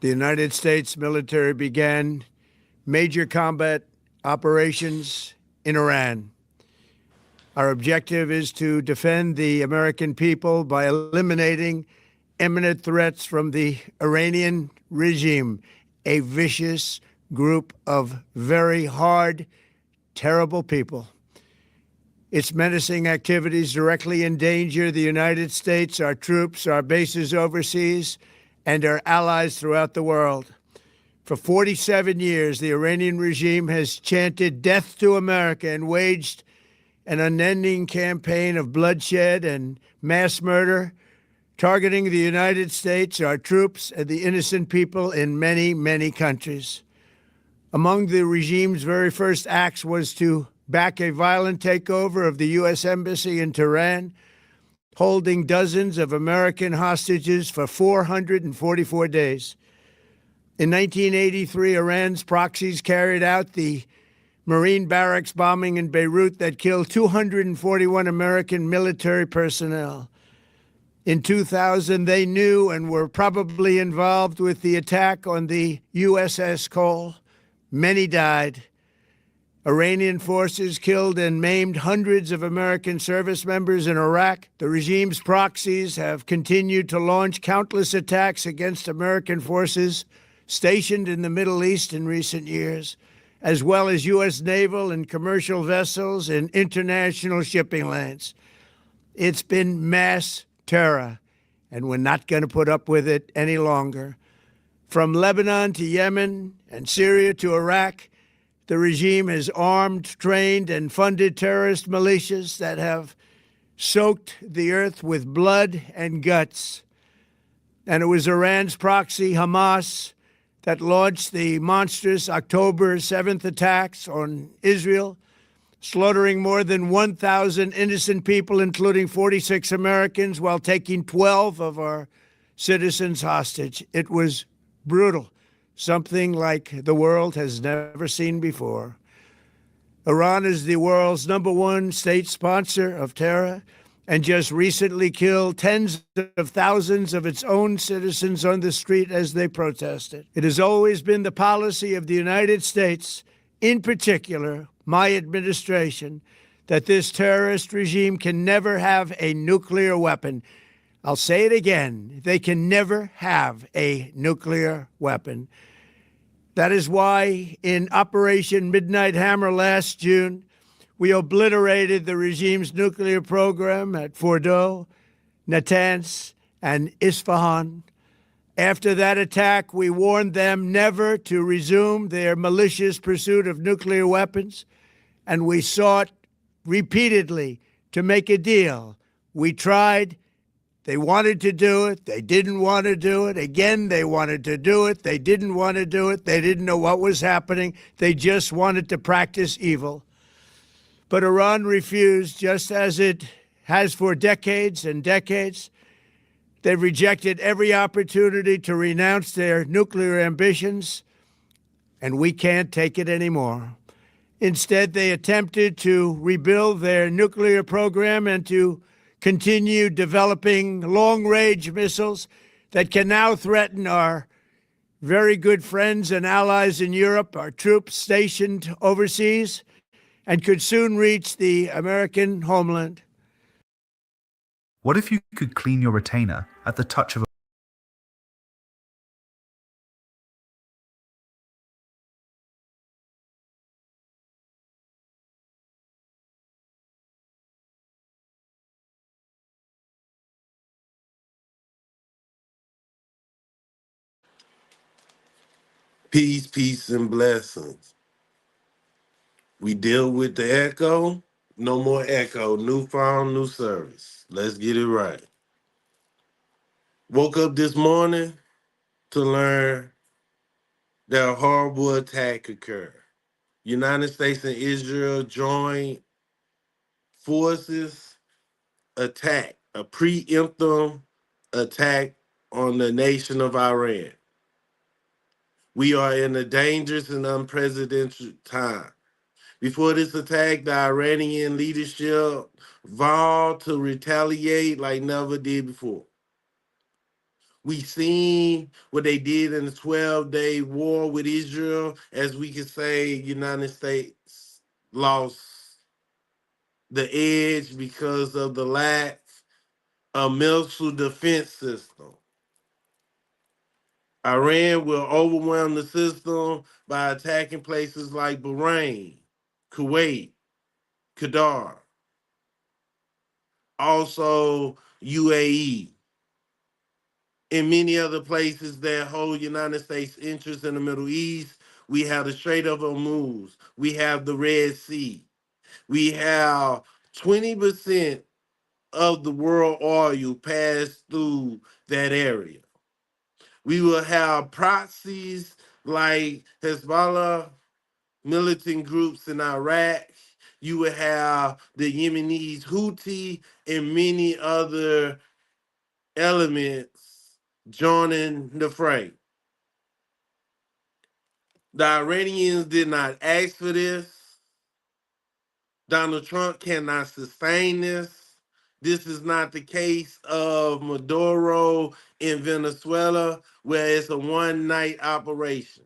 The United States military began major combat operations in Iran. Our objective is to defend the American people by eliminating imminent threats from the Iranian regime, a vicious group of very hard, terrible people. Its menacing activities directly endanger the United States, our troops, our bases overseas, and our allies throughout the world. For 47 years, the Iranian regime has chanted death to America and waged an unending campaign of bloodshed and mass murder, targeting the United States, our troops, and the innocent people in many, many countries. Among the regime's very first acts was to back a violent takeover of the U.S. Embassy in Tehran, holding dozens of American hostages for 444 days. In 1983, Iran's proxies carried out the Marine barracks bombing in Beirut that killed 241 American military personnel. In 2000, they knew and were probably involved with the attack on the USS Cole. Many died. Iranian forces killed and maimed hundreds of American service members in Iraq. The regime's proxies have continued to launch countless attacks against American forces stationed in the Middle East in recent years, as well as U.S. naval and commercial vessels in international shipping lanes. It's been mass terror, and we're not going to put up with it any longer. From Lebanon to Yemen and Syria to Iraq, the regime has armed, trained, and funded terrorist militias that have soaked the earth with blood and guts. And it was Iran's proxy, Hamas, that launched the monstrous October 7th attacks on Israel, slaughtering more than 1,000 innocent people, including 46 Americans, while taking 12 of our citizens hostage. It was brutal, something like the world has never seen before. Iran is the world's #1 state sponsor of terror and just recently killed tens of thousands of its own citizens on the street as they protested. It has always been the policy of the United States, in particular, my administration, that this terrorist regime can never have a nuclear weapon. I'll say it again. They can never have a nuclear weapon. That is why in Operation Midnight Hammer last June, we obliterated the regime's nuclear program at Fordow, Natanz, and Isfahan. After that attack, we warned them never to resume their malicious pursuit of nuclear weapons, and we sought repeatedly to make a deal. We tried. They wanted to do it. They didn't want to do it. Again, they wanted to do it. They didn't want to do it. They didn't know what was happening. They just wanted to practice evil. But Iran refused, just as it has for decades and decades. They've rejected every opportunity to renounce their nuclear ambitions, and we can't take it anymore. Instead, they attempted to rebuild their nuclear program and to continue developing long-range missiles that can now threaten our very good friends and allies in Europe, our troops stationed overseas, and could soon reach the American homeland. What if you could clean your retainer at the touch of a Peace, peace, and blessings. We deal with the echo. No more echo. New phone, new service. Let's get it right. Woke up this morning to learn that a horrible attack occurred. United States and Israel joint forces attack, a preemptive attack on the nation of Iran. We are in a dangerous and unprecedented time. Before this attack, the Iranian leadership vowed to retaliate like never did before. We seen what they did in the 12-day war with Israel. As we can say, United States lost the edge because of the lack of missile defense system. Iran will overwhelm the system by attacking places like Bahrain, Kuwait, Qatar, also UAE, and many other places that hold United States interests in the Middle East. We have the Strait of Hormuz. We have the Red Sea. We have 20% of the world oil pass through that area. We will have proxies like Hezbollah, militant groups in Iraq. You will have the Yemenis Houthi and many other elements joining the fray. The Iranians did not ask for this. Donald Trump cannot sustain this. This is not the case of Maduro in Venezuela, where it's a one-night operation.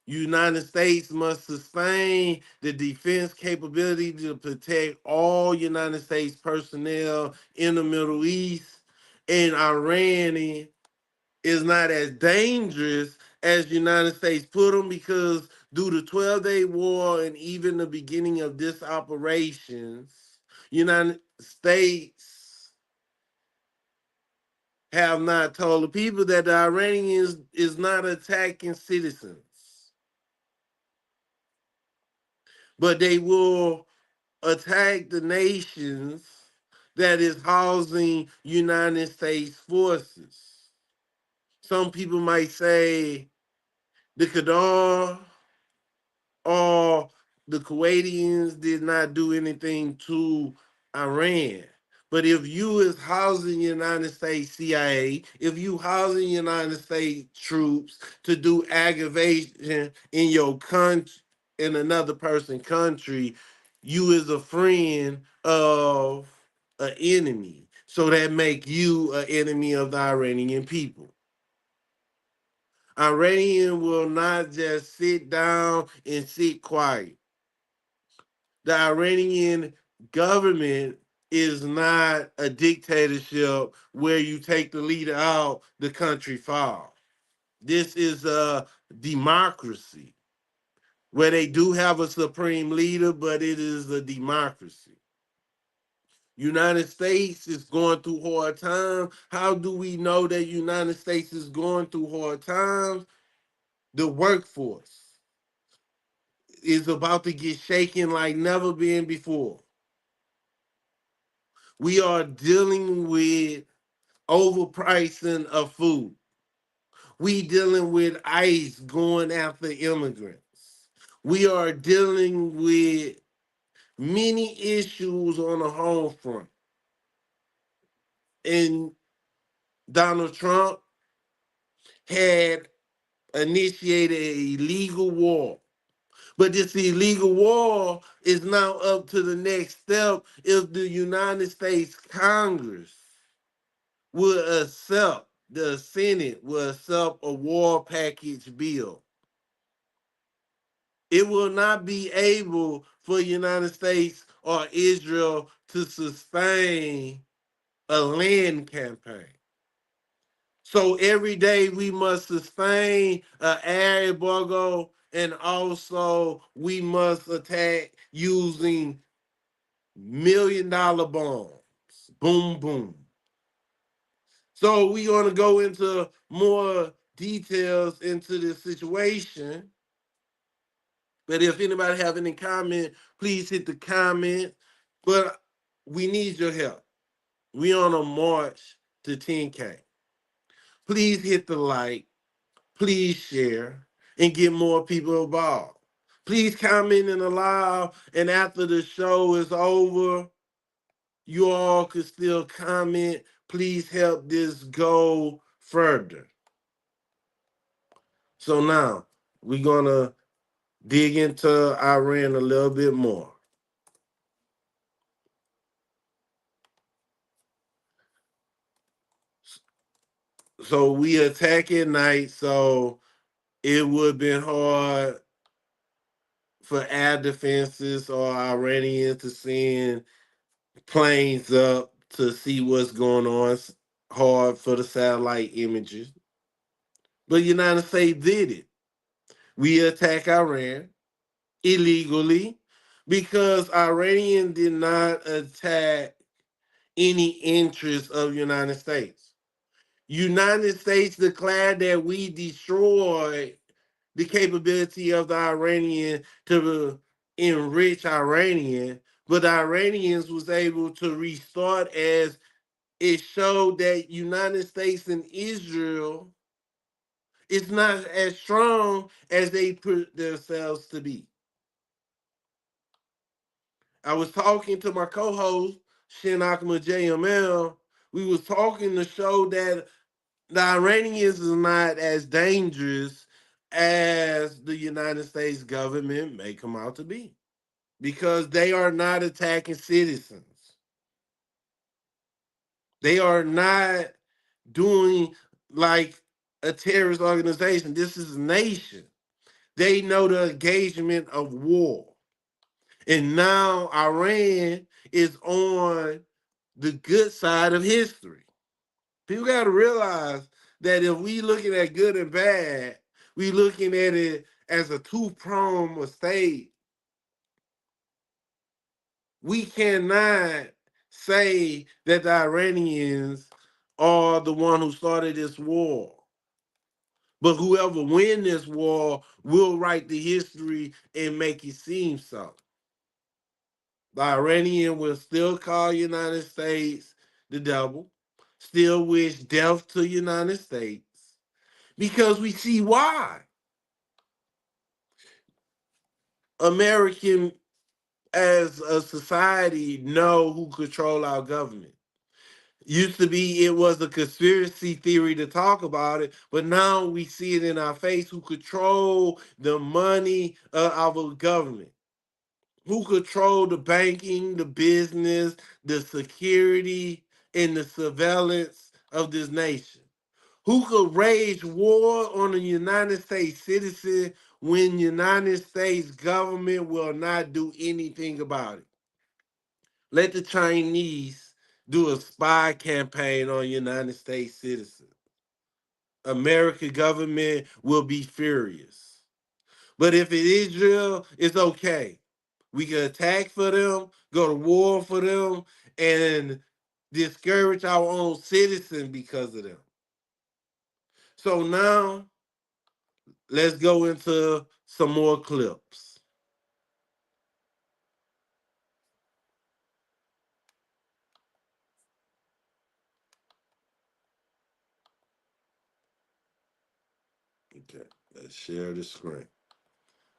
United States must sustain the defense capability to protect all United States personnel in the Middle East, and Iran is not as dangerous as United States put them, because due to 12-day war and even the beginning of this operations, United States have not told the people that the Iranians is not attacking citizens, but they will attack the nations that is housing United States forces. Some people might say the Qatar or the Kuwaitians did not do anything to Iran. But if you is housing United States CIA, if you housing United States troops to do aggravation in your country, in another person's country, you is a friend of an enemy. So that make you an enemy of the Iranian people. Iranian will not just sit down and sit quiet. The Iranian government is not a dictatorship where you take the leader out, the country falls. This is a democracy where they do have a supreme leader, but it is a democracy. United States is going through hard times. How do we know that United States is going through hard times? The workforce is about to get shaken like never been before. We are dealing with overpricing of food. We dealing with ICE going after immigrants. We are dealing with many issues on the home front. And Donald Trump had initiated an illegal war. But this illegal war is now up to the next step if the United States Congress will accept, the Senate will accept a war package bill. It will not be able for United States or Israel to sustain a land campaign. So every day we must sustain an air embargo, and also we must attack using $1 million bombs. Boom, boom. So we're going to go into more details into this situation. But if anybody have any comment, please hit the comment. But we need your help. We on a march to 10K. Please hit the like. Please share and get more people involved. Please comment and allow. And after the show is over, you all could still comment. Please help this go further. So now we're going to dig into Iran a little bit more. So we attack at night, so it would have been hard for air defenses or Iranians to send planes up to see what's going on. It's hard for the satellite images. But the United States did it. We attack Iran illegally because Iranian did not attack any interest of the United States. United States declared that we destroyed the capability of the Iranian to enrich Iranian, but the Iranians was able to restart as it showed that United States and Israel is not as strong as they put themselves to be. I was talking to my co-host, Shin Akma JML. We was talking to show that the Iranians is not as dangerous as the United States government may come out to be, because they are not attacking citizens. They are not doing like a terrorist organization. This is a nation. They know the engagement of war. And now Iran is on the good side of history. People got to realize that if we looking at good and bad, we looking at it as a two-pronged mistake. We cannot say that the Iranians are the one who started this war. But whoever win this war will write the history and make it seem so. The Iranian will still call United States the devil, still wish death to United States, because we see why. American as a society know who control our government. Used to be it was a conspiracy theory to talk about it, but now we see it in our face who control the money of our government, who control the banking, the business, the security, and the surveillance of this nation. Who could wage war on a United States citizen when United States government will not do anything about it? Let the Chinese do a spy campaign on United States citizens. American government will be furious. But if it is Israel, it's okay. We can attack for them, go to war for them, and discourage our own citizens because of them. So now, let's go into some more clips. Okay, let's share the screen.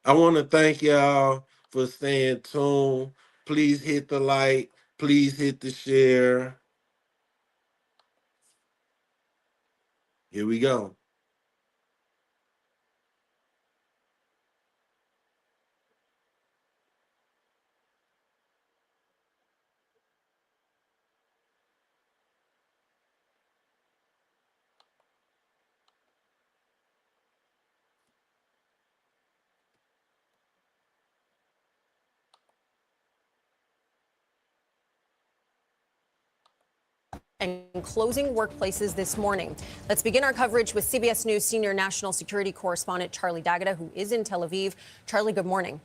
I want to thank y'all for staying tuned. Please hit the like. Please hit the share. Here we go. And closing workplaces this morning. Let's begin our coverage with CBS News senior national security correspondent Charlie D'Agata, who is in Tel Aviv. Charlie, good morning.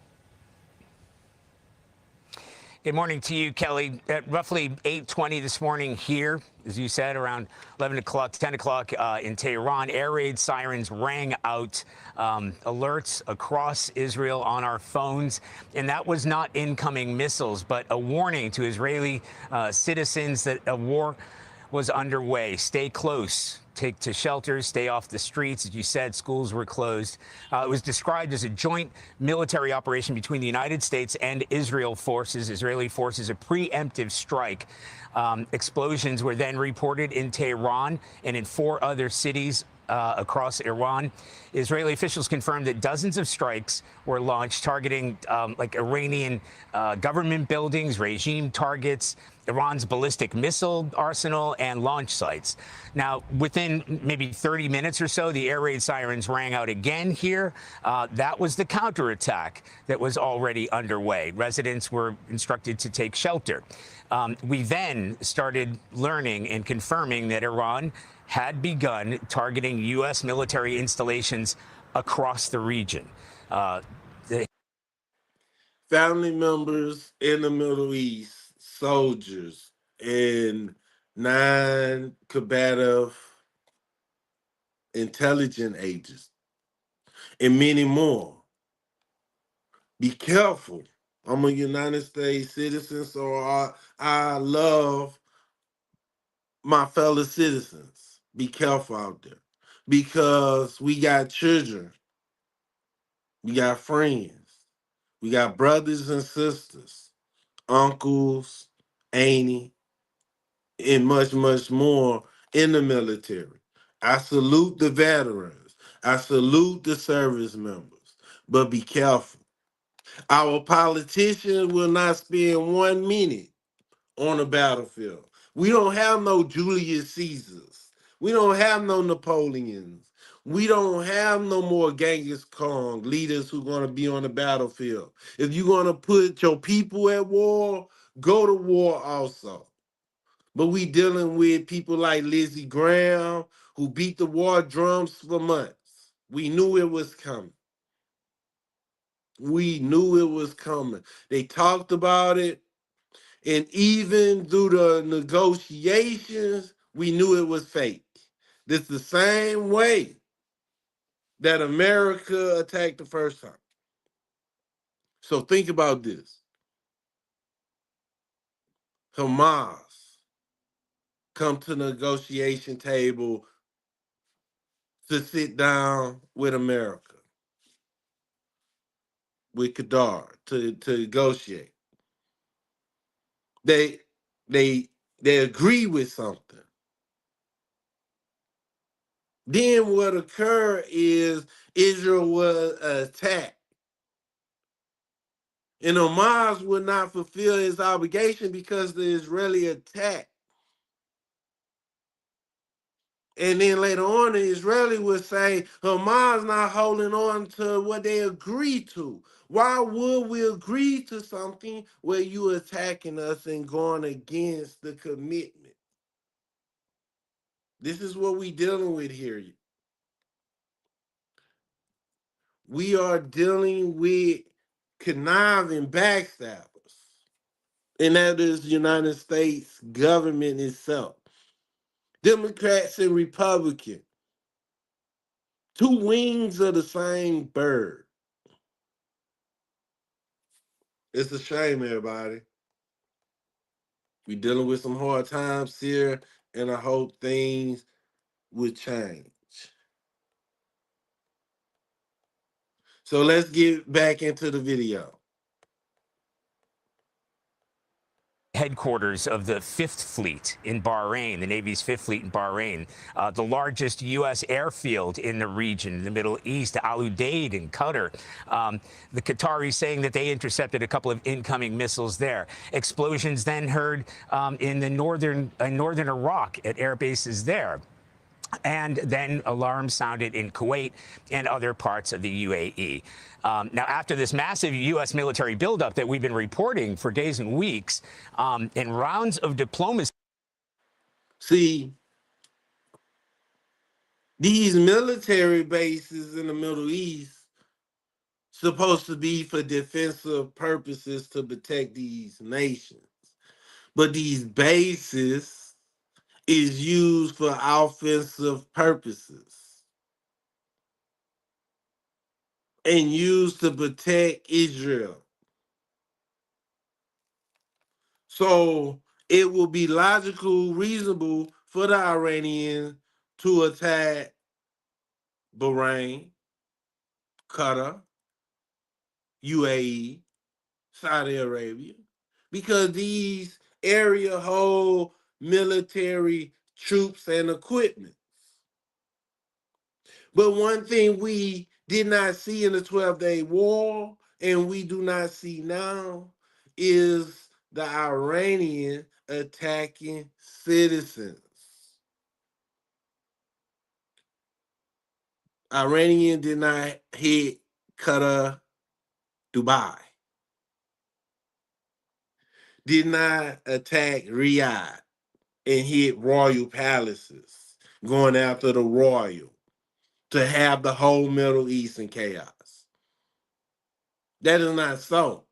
Good morning to you, Kelly. At roughly 8:20 this morning here, as you said, around 11 o'clock, 10 o'clock in Tehran, air raid sirens rang out, alerts across Israel on our phones. And that was not incoming missiles, but a warning to Israeli citizens that a war was underway. Stay close. Take to shelters, stay off the streets. As you said, schools were closed. It was described as a joint military operation between the United States and Israeli forces, a preemptive strike. Explosions were then reported in Tehran and in 4 other cities across Iran. Israeli officials confirmed that dozens of strikes were launched targeting like Iranian government buildings, regime targets, Iran's ballistic missile arsenal, and launch sites. Now, within maybe 30 minutes or so, the air raid sirens rang out again here. That was the counterattack that was already underway. Residents were instructed to take shelter. We then started learning and confirming that Iran had begun targeting U.S. military installations across the region. Family members in the Middle East, soldiers, and non-combative intelligence agents, and many more. Be careful. I'm a United States citizen, so I love my fellow citizens. Be careful out there because we got children, we got friends, we got brothers and sisters, uncles, auntie, and much, much more in the military. I salute the veterans. I salute the service members, but be careful. Our politicians will not spend 1 minute on the battlefield. We don't have no Julius Caesars. We don't have no Napoleons. We don't have no more Genghis Khan leaders who are going to be on the battlefield. If you're going to put your people at war, go to war also. But we dealing with people like Lizzie Graham who beat the war drums for months. We knew it was coming. We knew it was coming. They talked about it. And even through the negotiations, we knew it was fake. This the same way that America attacked the first time. So think about this. Hamas come to the negotiation table to sit down with America, with Qatar, to negotiate. They agree with something. Then what occurred is Israel was attacked. And Hamas would not fulfill his obligation because the Israeli attack. And then later on, the Israeli would say, Hamas not holding on to what they agreed to. Why would we agree to something where you attacking us and going against the commitment? This is what we dealing with here. We are dealing with conniving backstabbers. And that is the United States government itself. Democrats and Republicans, two wings of the same bird. It's a shame, everybody. We're dealing with some hard times here, and I hope things will change. So let's get back into the video. Headquarters of the Fifth Fleet in Bahrain, the Navy's Fifth Fleet in Bahrain, the largest U.S. airfield in the region, in the Middle East, Al Udeid in Qatar. The Qataris saying that they intercepted a couple of incoming missiles there. Explosions then heard in northern Iraq at air bases there. And then alarms sounded in Kuwait and other parts of the UAE. Now, after this massive U.S. military buildup that we've been reporting for days and weeks, in rounds of diplomacy. See, these military bases in the Middle East supposed to be for defensive purposes to protect these nations. But these bases is used for offensive purposes and used to protect Israel. So it will be logical, reasonable for the Iranians to attack Bahrain, Qatar, UAE, Saudi Arabia, because these area hold military troops and equipment. But one thing we did not see in the 12-Day War, and we do not see now, is the Iranian attacking citizens. Iranian did not hit Qatar, Dubai. Did not attack Riyadh and hit royal palaces, going after the royal to have the whole Middle East in chaos. That is not so.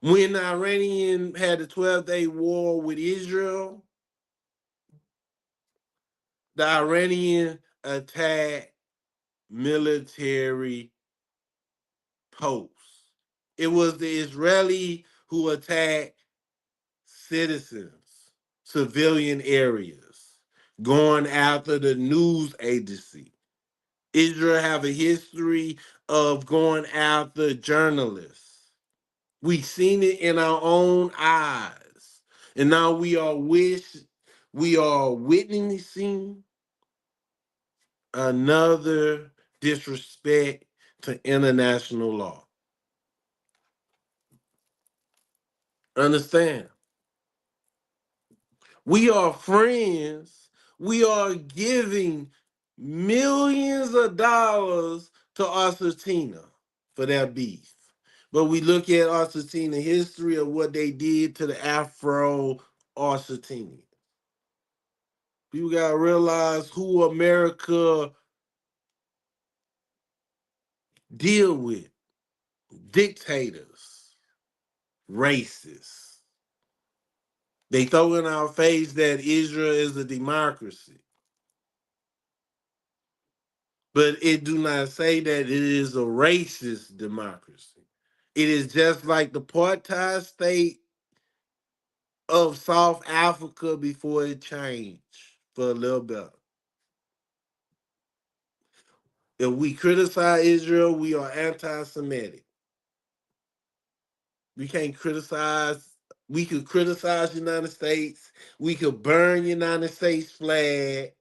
When the Iranian had the 12-Day War with Israel, the Iranian attacked military posts. It was the Israeli who attacked citizens, civilian areas, going after the news agency. Israel have a history of going after journalists. We've seen it in our own eyes. And now we are witnessing another disrespect to international law. Understand? We are friends. We are giving millions of dollars to Argentina for their beef. But we look at Argentina history of what they did to the Afro Argentinians. People gotta realize who America deal with. Dictators, racists. They throw in our face that Israel is a democracy. But it do not say that it is a racist democracy. It is just like the apartheid state of South Africa before it changed for a little bit. If we criticize Israel, we are anti-Semitic. We can't criticize. We could criticize the United States. We could burn United States flag.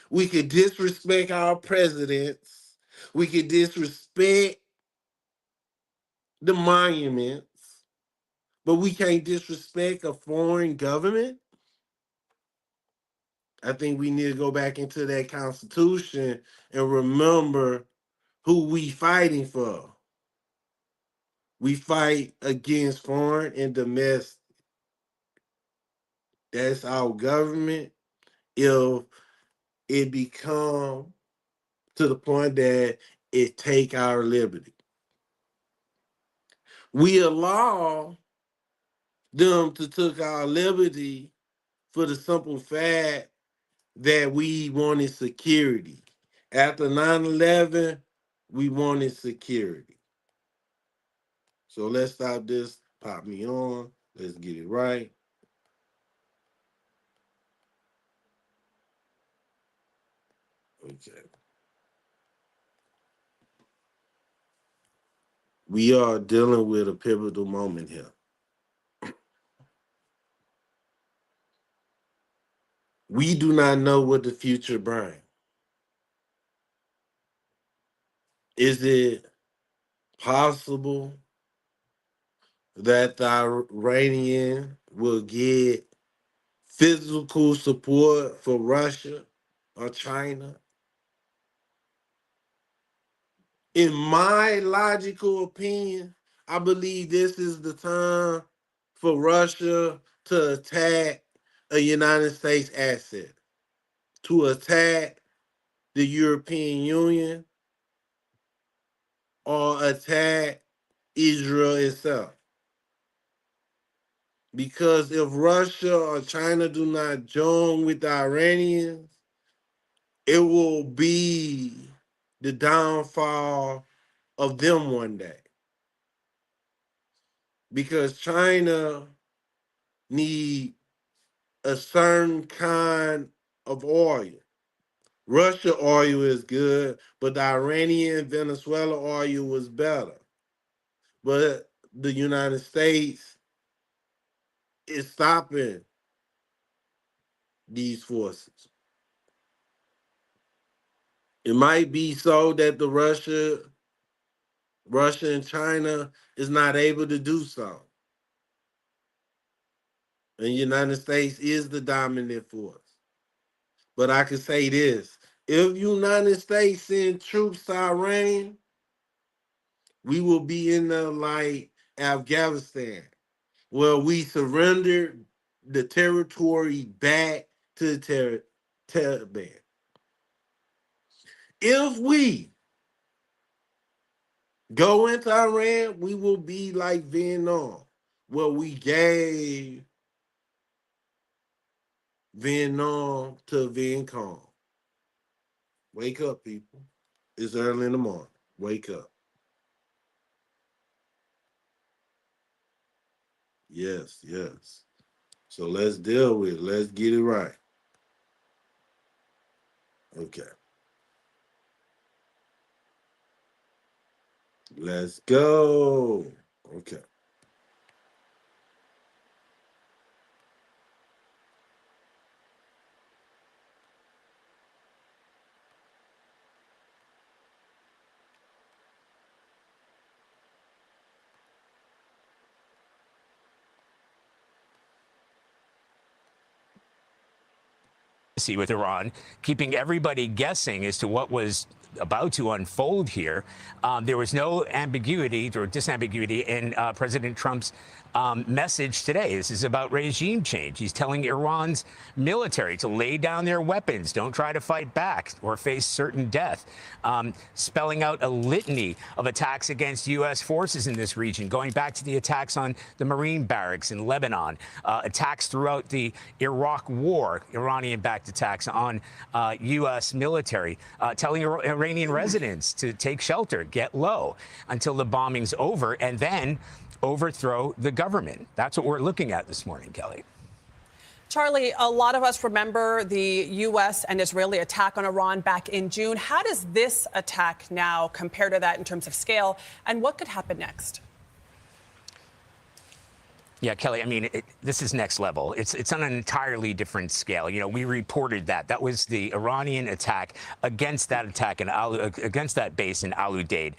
We could disrespect our presidents. We could disrespect the monuments. But we can't disrespect a foreign government. I think we need to go back into that Constitution and remember who we fighting for. We fight against foreign and domestic. That's our government. If it become to the point that it take our liberty, we allow them to take our liberty for the simple fact that we wanted security. After 9/11, we wanted security. So let's stop this. Pop me on. Let's get it right. Okay. We are dealing with a pivotal moment here. We do not know what the future brings. Is it possible that the Iranian will get physical support for Russia or China? In my logical opinion, I believe this is the time for Russia to attack a United States asset, to attack the European Union or attack Israel itself. Because if Russia or China do not join with the Iranians, it will be the downfall of them one day. Because China need a certain kind of oil. Russia oil is good, but the Iranian Venezuela oil was better. But the United States is stopping these forces. It might be so that the Russia and China is not able to do so. And the United States is the dominant force. But I can say this, if United States send troops to Iran, we will be in the like Afghanistan, where we surrendered the territory back to the Taliban. If we go into Iran, we will be like Vietnam, where we gave Vietnam to Vietcong. Wake up, people. It's early in the morning. Wake up. Yes, yes. So let's deal with it. Let's get it right. Okay. Let's go. Okay. With Iran, keeping everybody guessing as to what was about to unfold here. There was no ambiguity or disambiguity in President Trump's message today. This is about regime change. He's telling Iran's military to lay down their weapons, don't try to fight back or face certain death, spelling out a litany of attacks against U.S. forces in this region, going back to the attacks on the Marine barracks in Lebanon, attacks throughout the Iraq war, Iranian-backed attacks on U.S. military, telling Iranian residents to take shelter, get low until the bombing's over, and then overthrow the government. That's what we're looking at this morning, Kelly. Charlie, a lot of us remember the U.S. and Israeli attack on Iran back in June. How does this attack now compare to that in terms of scale, and what could happen next? Yeah, Kelly, I mean, this is next level. It's on an entirely different scale. You know, we reported that. That was the Iranian attack against that attack and against that base in Al-Udeid.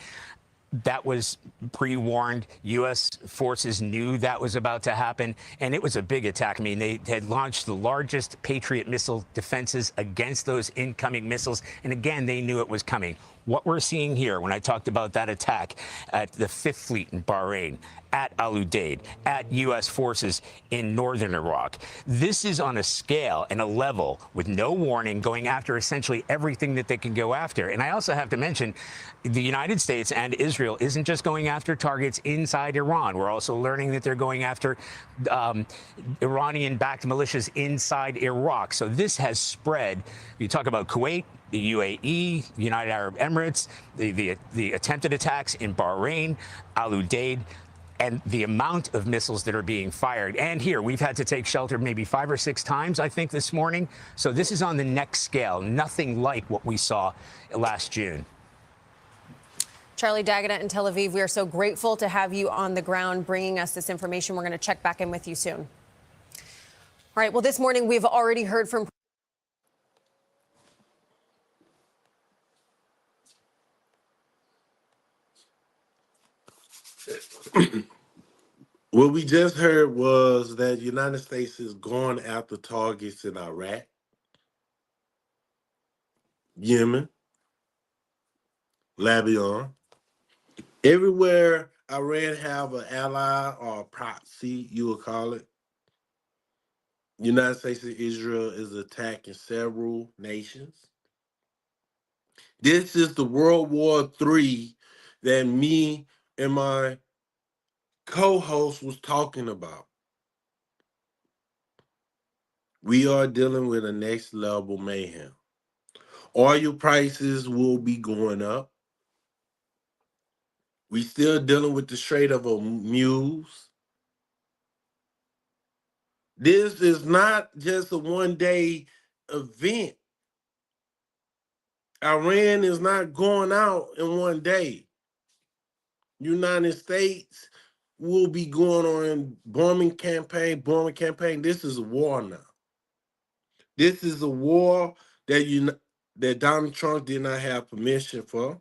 That was pre-warned. U.S. forces knew that was about to happen, and it was a big attack. I mean, they had launched the largest Patriot missile defenses against those incoming missiles, and again, they knew it was coming. What we're seeing here, when I talked about that attack at the Fifth Fleet in Bahrain, at Al-Udeid, at U.S. forces in northern Iraq, this is on a scale and a level with no warning, going after essentially everything that they can go after. And I also have to mention, the United States and Israel isn't just going after targets inside Iran. We're also learning that they're going after Iranian-backed militias inside Iraq. So this has spread. You talk about Kuwait, the UAE, United Arab Emirates, the attempted attacks in Bahrain, Al-Udeid, and the amount of missiles that are being fired. And here, we've had to take shelter maybe 5 or 6 times, I think, this morning. So this is on the next scale, nothing like what we saw last June. Charlie D'Agata in Tel Aviv, we are so grateful to have you on the ground bringing us this information. We're going to check back in with you soon. All right, well, this morning we've already heard from What we just heard was that the United States is going after targets in Iraq, Yemen, Lebanon. Everywhere Iran have an ally or a proxy, you would call it, the United States and Israel is attacking several nations. This is the World War III that me and my co-host was talking about. We are dealing with a next level mayhem. Oil prices will be going up. We still dealing with the Strait of Hormuz. This is not just a one-day event. Iran is not going out in one day. United States will be going on bombing campaign. This is a war now. This is a war that that Donald Trump did not have permission for.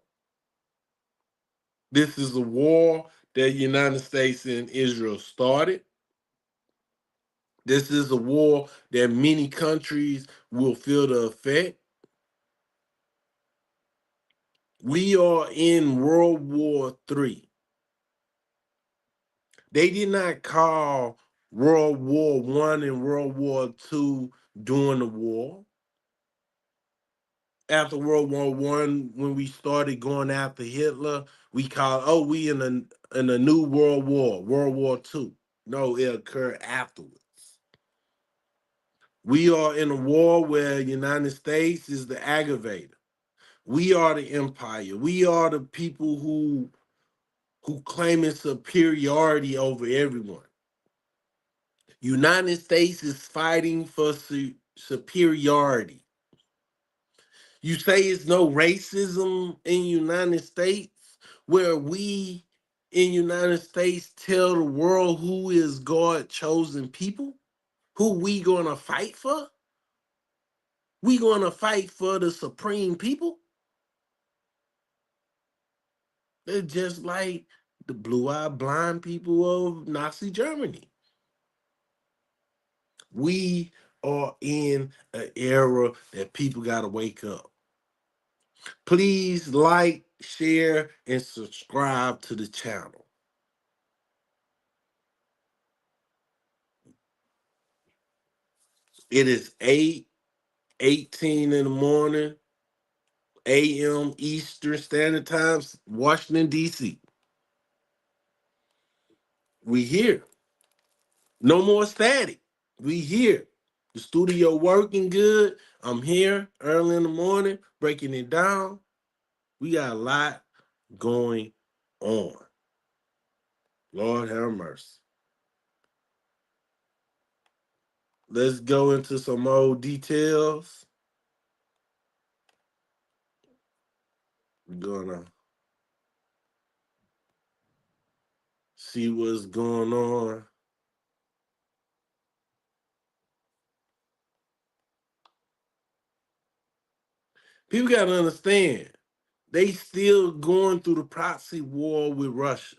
This is a war that the United States and Israel started. This is a war that many countries will feel the effect. We are in World War III. They did not call World War One and World War II during the war. After World War One, when we started going after Hitler, we called, oh, we in a new world war, World War II. No, it occurred afterwards. We are in a war where the United States is the aggravator. We are the empire. We are the people who claiming superiority over everyone. United States is fighting for superiority. You say it's no racism in United States, where we in United States tell the world who is God chosen people, who we gonna fight for? We gonna fight for the supreme people? They're just like the blue-eyed blind people of Nazi Germany. We are in an era that people got to wake up. Please like, share, and subscribe to the channel. It is 8:18 in the morning, a.m. Eastern Standard Time, Washington, D.C. We here. No more static. We here. The studio working good. I'm here early in the morning, breaking it down. We got a lot going on. Lord have mercy. Let's go into some more details. We're gonna see what's going on. People gotta understand, they still going through the proxy war with Russia.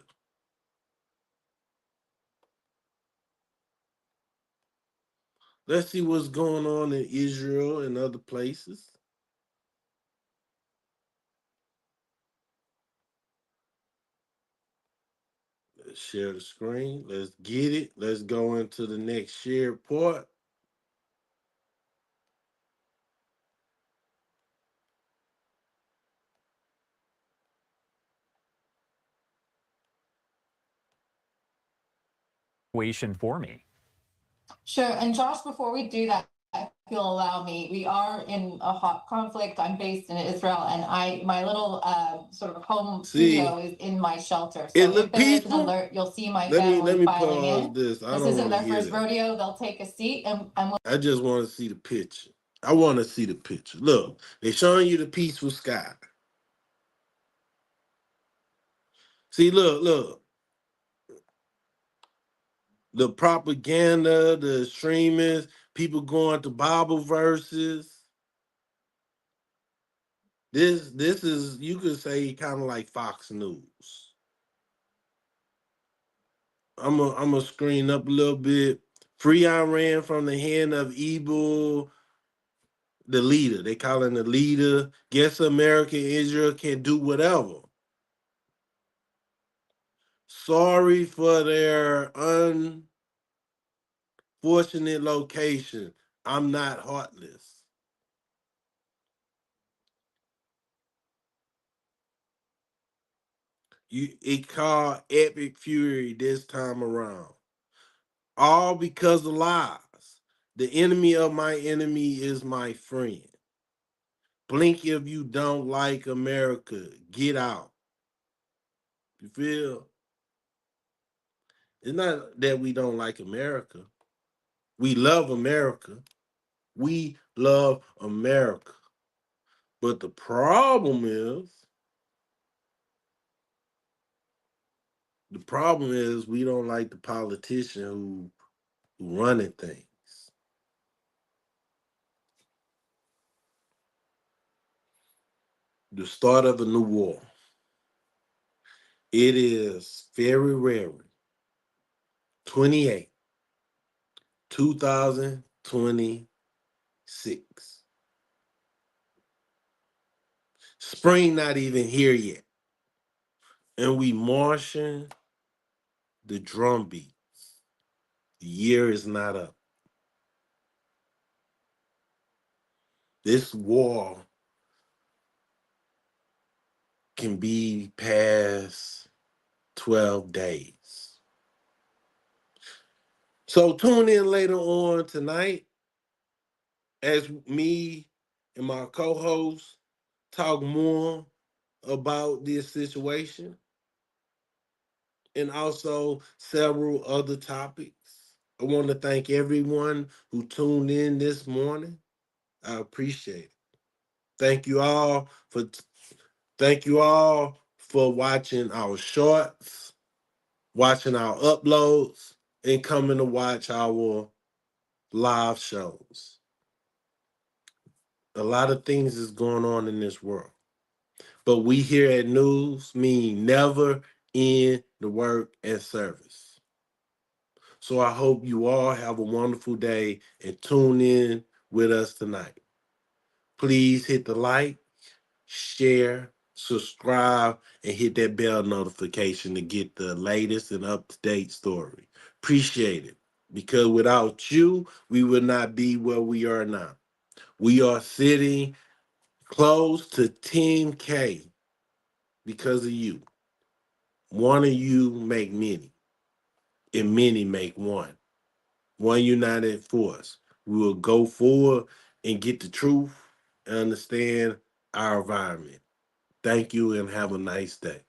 Let's see what's going on in Israel and other places. Let's share the screen. Let's get it. Let's go into the next shared part. For me. Sure. And Josh, before we do that, if you'll allow me, we are in a hot conflict. I'm based in Israel, and my little sort of home studio is in my shelter. So It if look there is an peaceful. alert, you'll see my Let family me filing pause in. this. I This don't isn't want to their hear first that. rodeo. They'll take a seat, and we'll. I just want to see the picture. I want to see the picture. Look, they're showing you the peaceful sky. See, look. The propaganda, the extremists, people going to Bible verses. This is, you could say, kind of like Fox News. I'm a screen up a little bit. Free Iran from the hand of evil, the leader. They call him the leader. Guess America, Israel can do whatever. Sorry for their unfortunate location. I'm not heartless. It called epic fury this time around. All because of lies. The enemy of my enemy is my friend. Blink if you don't like America. Get out. You feel? It's not that we don't like America. We love America. We love America. But the problem is we don't like the politician who running things. the start of a new war. It is February 28, 2026. Spring not even here yet. And we marching the drum beats. The year is not up. This war can be past 12 days. So tune in later on tonight as me and my co-host talk more about this situation and also several other topics. I want to thank everyone who tuned in this morning. I appreciate it. Thank you all for watching our shorts, watching our uploads, and coming to watch our live shows. A lot of things is going on in this world. But we here at News mean never end the work and service. So I hope you all have a wonderful day and tune in with us tonight. Please hit the like, share, subscribe, and hit that bell notification to get the latest and up-to-date story. Appreciate it. Because without you, we would not be where we are now. We are sitting close to 10K because of you. One of you make many, and many make one. One united force. We will go forward and get the truth and understand our environment. Thank you and have a nice day.